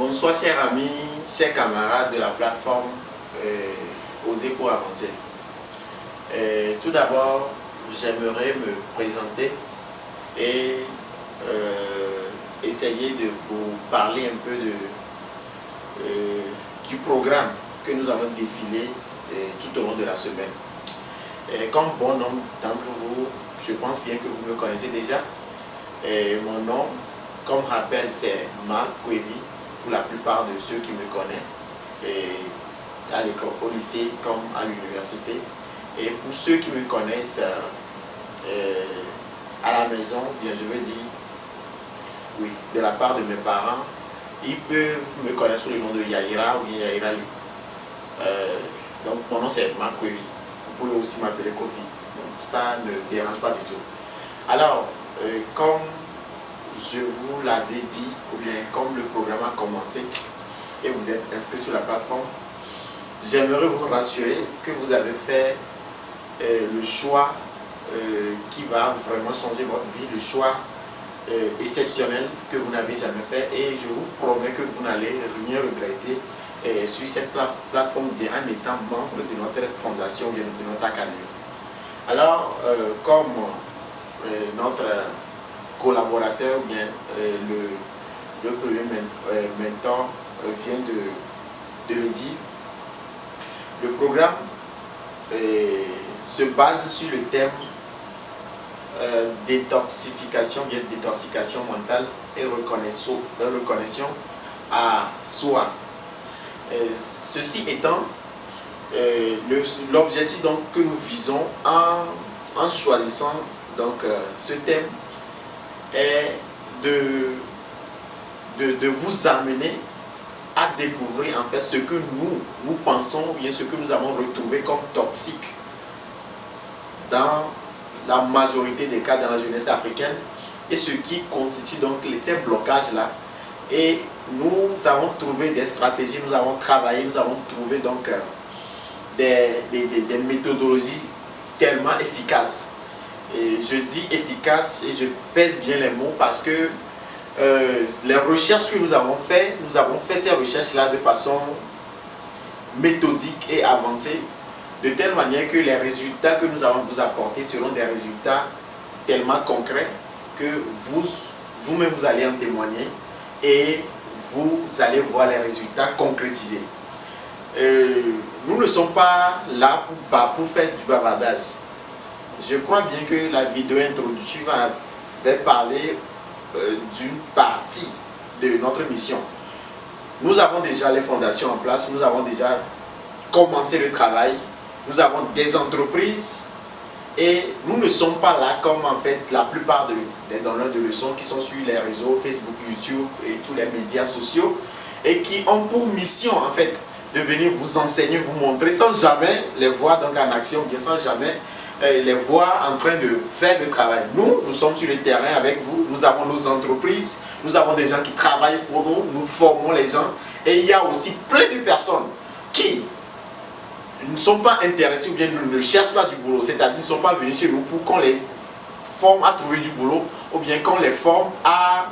Bonsoir chers amis, chers camarades de la plateforme Oser pour avancer. Tout d'abord, j'aimerais me présenter et essayer de vous parler un peu du programme que nous allons défiler tout au long de la semaine. Comme bon nombre d'entre vous, je pense bien que vous me connaissez déjà. Mon nom, comme rappel, c'est Marc Kwebi, pour la plupart de ceux qui me connaissent, à l'école, au lycée comme à l'université. Et pour ceux qui me connaissent à la maison, bien je veux dire, oui, de la part de mes parents, ils peuvent me connaître sous le nom de Yaira ou bien Yaira Li. Donc mon nom c'est Marc Kwebi. Vous pouvez aussi m'appeler Kofi. Donc ça ne dérange pas du tout. Alors, comme je vous l'avais dit, ou bien comme le programme a commencé et vous êtes inscrit sur la plateforme, j'aimerais vous rassurer que vous avez fait le choix qui va vraiment changer votre vie, le choix exceptionnel que vous n'avez jamais fait, et je vous promets que vous n'allez rien regretter sur cette plateforme en étant membre de notre fondation ou de notre académie. Alors, comme notre collaborateur ou bien le premier mentor vient de le dire, le programme se base sur le thème détoxification, bien détoxification mentale et reconnaissance à soi. Ceci étant, l'objectif donc que nous visons en choisissant donc ce thème est de vous amener à découvrir en fait ce que nous pensons ou bien ce que nous avons retrouvé comme toxique dans la majorité des cas dans la jeunesse africaine et ce qui constitue donc ces blocages là. Et nous avons trouvé des stratégies, nous avons travaillé, nous avons trouvé donc des méthodologies tellement efficaces. Et je dis efficaces et je pèse bien les mots parce que les recherches que nous avons fait ces recherches-là de façon méthodique et avancée, de telle manière que les résultats que nous allons vous apporter seront des résultats tellement concrets que vous-même vous allez en témoigner et vous allez voir les résultats concrétisés. Nous ne sommes pas là pour faire du bavardage. Je crois bien que la vidéo introductive avait parlé d'une partie de notre mission. Nous avons déjà les fondations en place, nous avons déjà commencé le travail, nous avons des entreprises et nous ne sommes pas là comme en fait la plupart des donneurs de leçons qui sont sur les réseaux Facebook, YouTube et tous les médias sociaux et qui ont pour mission en fait de venir vous enseigner, vous montrer sans jamais les voir donc en action, bien sans jamais les voir en train de faire le travail. Nous sommes sur le terrain avec vous, nous avons nos entreprises, nous avons des gens qui travaillent pour nous, nous formons les gens et il y a aussi plein de personnes qui ne sont pas intéressés ou bien ne cherchent pas du boulot, c'est-à-dire ne sont pas venus chez nous pour qu'on les forme à trouver du boulot ou bien qu'on les forme à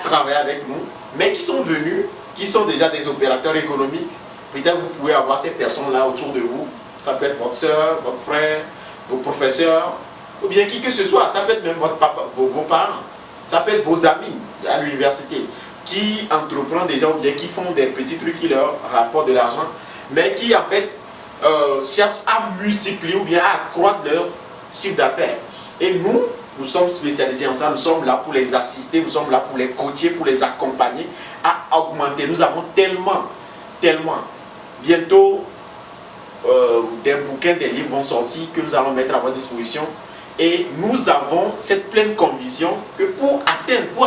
travailler avec nous, mais qui sont venus, qui sont déjà des opérateurs économiques. Peut-être vous pouvez avoir ces personnes-là autour de vous, ça peut être votre soeur, votre frère, vos professeurs, ou bien qui que ce soit, ça peut être même votre papa, vos parents, ça peut être vos amis à l'université, qui entreprennent déjà ou bien qui font des petits trucs qui leur rapportent de l'argent, mais qui en fait cherchent à multiplier ou bien à accroître leur chiffre d'affaires. Et nous sommes spécialisés en ça, nous sommes là pour les assister, nous sommes là pour les coacher, pour les accompagner à augmenter. Nous avons tellement, bientôt des bouquins, des livres vont sortir que nous allons mettre à votre disposition et nous avons cette pleine conviction que pour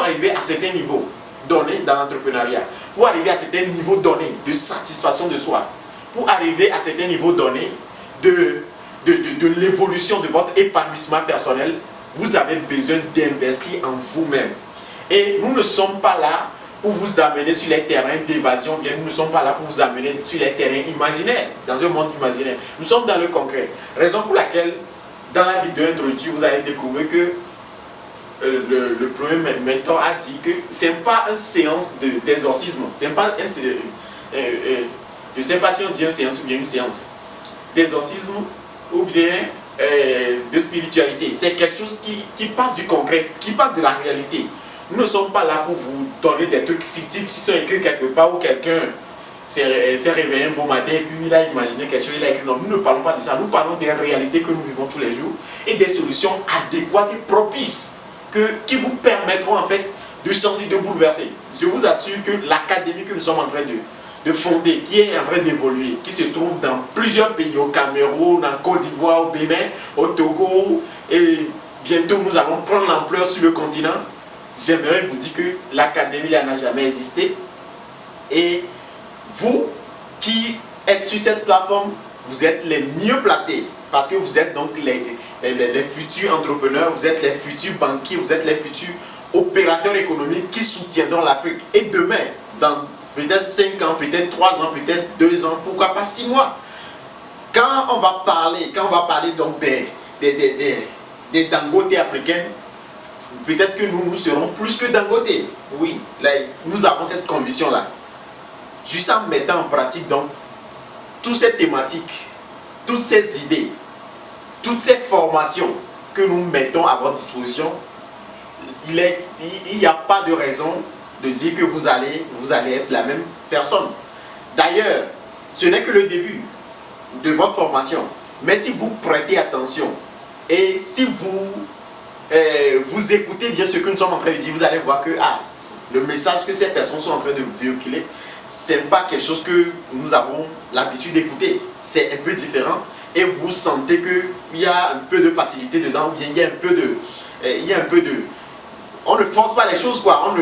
arriver à certains niveaux donnés dans l'entrepreneuriat, pour arriver à certains niveaux donnés de satisfaction de soi, pour arriver à certains niveaux donnés de l'évolution de votre épanouissement personnel, vous avez besoin d'investir en vous-même. Et nous ne sommes pas là pour vous amener sur les terrains d'évasion, bien nous ne sommes pas là pour vous amener sur les terrains imaginaires, dans un monde imaginaire. Nous sommes dans le concret. Raison pour laquelle, dans la vidéo introductive, vous allez découvrir que le premier mentor a dit que ce n'est pas une séance d'exorcisme, c'est pas je ne sais pas si on dit une séance ou bien une séance d'exorcisme ou bien de spiritualité. C'est quelque chose qui parle du concret, qui parle de la réalité. Nous ne sommes pas là pour vous donner des trucs fictifs qui sont écrits quelque part où quelqu'un s'est réveillé un beau matin et puis il a imaginé quelque chose, il a écrit. Non, nous ne parlons pas de ça. Nous parlons des réalités que nous vivons tous les jours et des solutions adéquates et propices qui vous permettront en fait de changer, de bouleverser. Je vous assure que l'académie que nous sommes en train de fonder, qui est en train d'évoluer, qui se trouve dans plusieurs pays, au Cameroun, en Côte d'Ivoire, au Bénin, au Togo, et bientôt nous allons prendre l'ampleur sur le continent. J'aimerais vous dire que l'académie n'a jamais existé. Et vous qui êtes sur cette plateforme, vous êtes les mieux placés parce que vous êtes donc les futurs entrepreneurs, vous êtes les futurs banquiers, vous êtes les futurs opérateurs économiques qui soutiendront l'Afrique. Et demain, dans peut-être 5 ans, peut-être 3 ans, peut-être 2 ans, pourquoi pas 6 mois, quand on va parler donc des Dangote africaines, peut-être que nous serons plus que Dangote. Oui, là, nous avons cette conviction-là. Juste en mettant en pratique donc toutes ces thématiques, toutes ces idées, toutes ces formations que nous mettons à votre disposition, il n'y a pas de raison de dire que vous allez être la même personne. D'ailleurs, ce n'est que le début de votre formation. Mais si vous prêtez attention et si vous écoutez bien ce que nous sommes en train de dire, vous allez voir que le message que ces personnes sont en train de véhiculer, ce n'est pas quelque chose que nous avons l'habitude d'écouter. C'est un peu différent et vous sentez qu'il y a un peu de facilité dedans, ou bien il y a un peu de... On ne force pas les choses, quoi.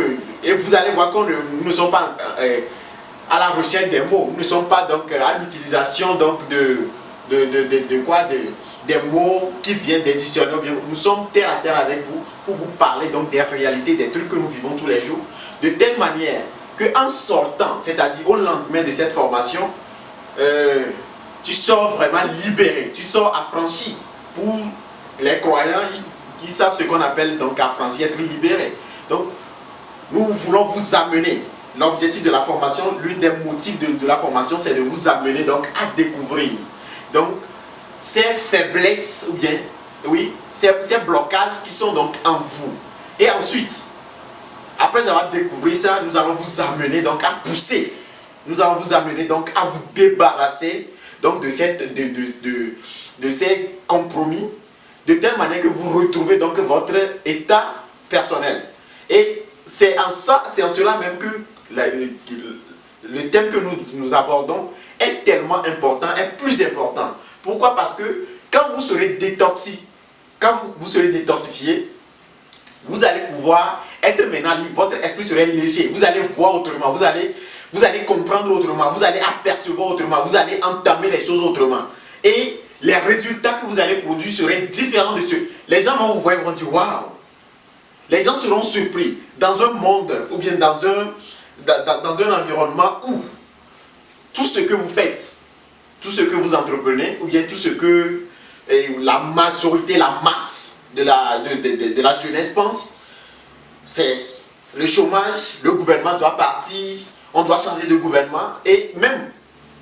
Et vous allez voir que nous ne sommes pas à la recherche des mots. Nous ne sommes pas donc à l'utilisation donc des mots qui viennent des dictionnaires. Nous sommes terre à terre avec vous pour vous parler donc des réalités, des trucs que nous vivons tous les jours, de telle manière qu'en sortant, c'est-à-dire au lendemain de cette formation, tu sors vraiment libéré, tu sors affranchi. Pour les croyants qui savent ce qu'on appelle donc affranchi, être libéré. Donc, nous voulons vous amener. L'objectif de la formation, l'une des motifs de la formation, c'est de vous amener donc à découvrir donc ces faiblesses ou bien oui, ces blocages qui sont donc en vous. Et ensuite, après avoir découvert ça, nous allons vous amener donc à pousser. Nous allons vous amener donc à vous débarrasser donc de ces compromis, de telle manière que vous retrouvez donc votre état personnel. Et c'est en cela même que le thème que nous abordons est tellement important, est plus important. Pourquoi? Parce que quand vous serez détoxifié, vous allez pouvoir être maintenant libre, votre esprit sera léger, vous allez voir autrement, vous allez comprendre autrement, vous allez apercevoir autrement, vous allez entamer les choses autrement. Et les résultats que vous allez produire seraient différents de ceux. Les gens vont vous voir et vont dire waouh. Les gens seront surpris dans un monde ou bien dans un environnement où tout ce que vous faites, tout ce que vous entreprenez, ou bien tout ce que la majorité, la masse de la jeunesse pense, c'est le chômage, le gouvernement doit partir, on doit changer de gouvernement. Et même,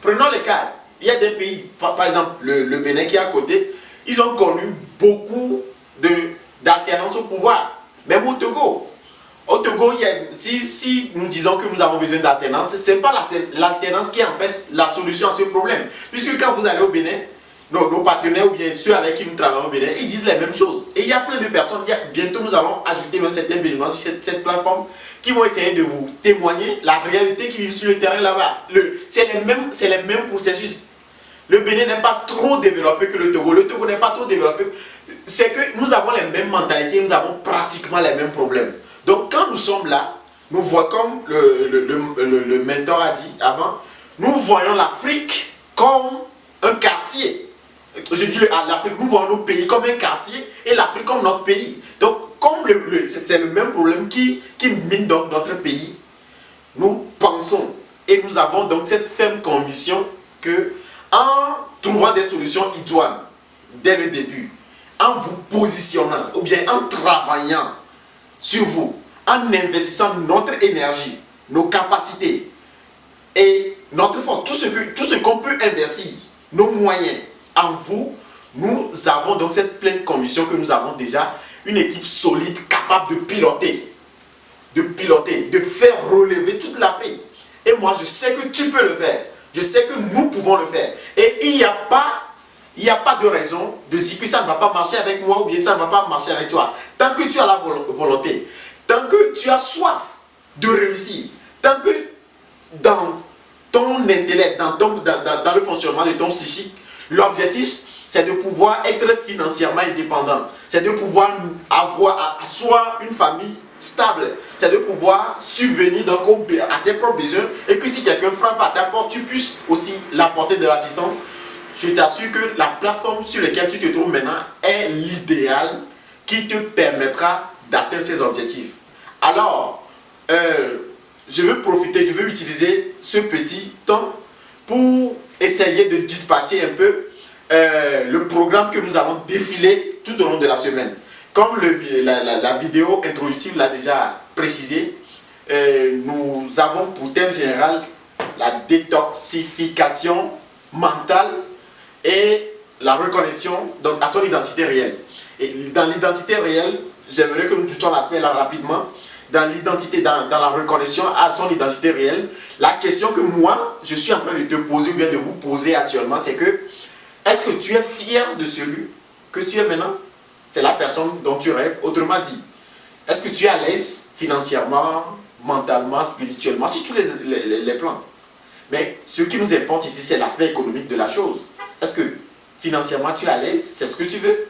prenons le cas, il y a des pays, par exemple le Bénin qui est à côté, ils ont connu beaucoup d'alternance au pouvoir. Même au Togo. Au Togo, si nous disons que nous avons besoin d'alternance, ce n'est pas l'alternance qui est en fait la solution à ce problème. Puisque quand vous allez au Bénin, nos partenaires ou bien ceux avec qui nous travaillons au Bénin, ils disent les mêmes choses. Et il y a plein de personnes, bientôt nous allons ajouter même certains béninois sur cette plateforme qui vont essayer de vous témoigner la réalité qui vit sur le terrain là-bas. C'est les mêmes processus. Le Bénin n'est pas trop développé que le Togo. Le Togo n'est pas trop développé. C'est que nous avons les mêmes mentalités, nous avons pratiquement les mêmes problèmes. Donc quand nous sommes là, nous voyons comme le mentor a dit avant, nous voyons l'Afrique comme un quartier. Je dis l'Afrique, nous voyons nos pays comme un quartier et l'Afrique comme notre pays. Donc comme c'est le même problème qui mine dans notre pays, nous pensons et nous avons donc cette ferme conviction que en trouvant des solutions idoines dès le début, en vous positionnant ou bien en travaillant sur vous en investissant notre énergie, nos capacités et notre force, tout ce qu'on peut investir, nos moyens en vous, nous avons donc cette pleine conviction que nous avons déjà une équipe solide capable de piloter, de faire relever toute l'Afrique. Et moi, je sais que tu peux le faire. Je sais que nous pouvons le faire. Et il n'y a pas de raison de dire que ça ne va pas marcher avec moi ou bien ça ne va pas marcher avec toi. Tant que tu as la volonté, tant que tu as soif de réussir, tant que dans ton intellect, dans le fonctionnement de ton psychique, l'objectif, c'est de pouvoir être financièrement indépendant. C'est de pouvoir avoir à soi une famille stable. C'est de pouvoir subvenir donc à tes propres besoins et que si quelqu'un frappe à ta porte, tu puisses aussi l'apporter de l'assistance. Je t'assure que la plateforme sur laquelle tu te trouves maintenant est l'idéal qui te permettra d'atteindre ces objectifs. Alors, je veux utiliser ce petit temps pour essayer de dispatcher un peu le programme que nous allons défiler tout au long de la semaine. Comme la vidéo introductive l'a déjà précisé, nous avons pour thème général la détoxification mentale et la reconnexion donc, à son identité réelle. Et dans l'identité réelle, j'aimerais que nous touchions l'aspect là rapidement. Dans l'identité, dans la reconnexion à son identité réelle, la question que moi, je suis en train de te poser ou bien de vous poser actuellement, c'est que est-ce que tu es fier de celui que tu es maintenant? C'est la personne dont tu rêves. Autrement dit, est-ce que tu es à l'aise financièrement, mentalement, spirituellement, sur tous les plans? Mais ce qui nous importe ici, c'est l'aspect économique de la chose. Est-ce que financièrement tu es à l'aise? C'est ce que tu veux?